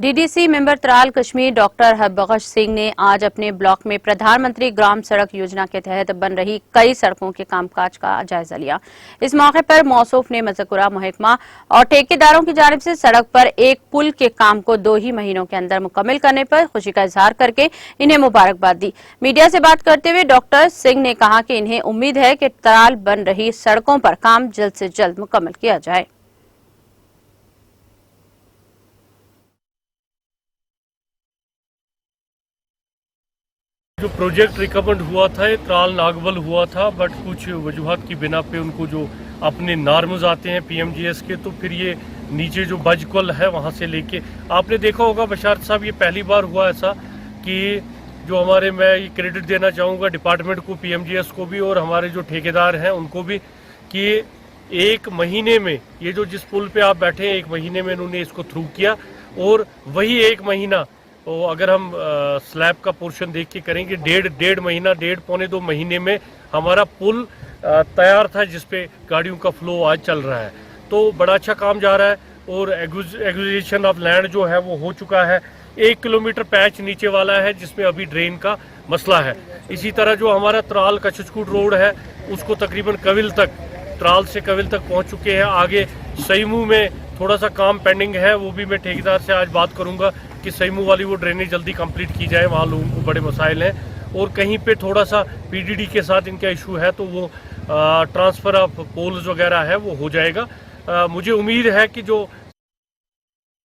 DDC member Tral Kashmir doctor Harbaksh Singh ने आज अपने ब्लॉक में प्रधानमंत्री ग्राम सड़क योजना के तहत बन रही कई सड़कों के कामकाज का जायजा लिया। इस मौके पर मौसूफ ने मज़कुरा महकमा और ठेकेदारों की जानिब से सड़क पर एक पुल के काम को 2 ही महीनों के अंदर मुकम्मल करने पर खुशी का इजहार करके इन्हें मुबारकबाद दी। मीडिया से बात करते हुए डॉक्टर सिंह ने कहा कि इन्हें उम्मीद है कि त्राल बन रही सड़कों पर काम जल्द से जल्द मुकम्मल किया जाए। जो प्रोजेक्ट रिकमेंड हुआ था ये त्राल नागवल हुआ था, बट कुछ वजूहत की बिना पे उनको जो अपने नॉर्म्स आते हैं पीएमजीएस के, तो फिर ये नीचे जो बजकुल है वहाँ से लेके आपने देखा होगा बशारत साहब, ये पहली बार हुआ ऐसा कि जो हमारे, मैं ये क्रेडिट देना चाहूँगा डिपार्टमेंट को, पीएमजीएस को भी और हमारे जो ठेकेदार हैं उनको भी, कि 1 महीने में ये जो जिस पुल पे आप बैठे हैं 1 महीने में इन्होंने इसको थ्रू किया। और वही 1 महीना तो अगर हम स्लैब का पोर्शन देख के करेंगे, डेढ़ महीना, 1.5-2 महीने में हमारा पुल तैयार था जिसपे गाड़ियों का फ्लो आज चल रहा है। तो बड़ा अच्छा काम जा रहा है और एक्विजिशन ऑफ लैंड जो है वो हो चुका है। 1 किलोमीटर पैच नीचे वाला है जिसमें अभी ड्रेन का मसला है। इसी तरह जो हमारा त्राल कचकूट रोड है उसको तकरीबन कविल तक, त्राल से कविल तक पहुंच चुके हैं। आगे सईमू में थोड़ा सा काम पेंडिंग है, वो भी मैं ठेकेदार से आज बात करूंगा कि सईमू वाली वो ड्रेनेज जल्दी कंप्लीट की जाए, वहाँ लोगों को बड़े मसाइल हैं। और कहीं पे थोड़ा सा पीडीडी के साथ इनका इशू है तो वो ट्रांसफ़र ऑफ पोल्स वगैरह है वो हो जाएगा। मुझे उम्मीद है कि जो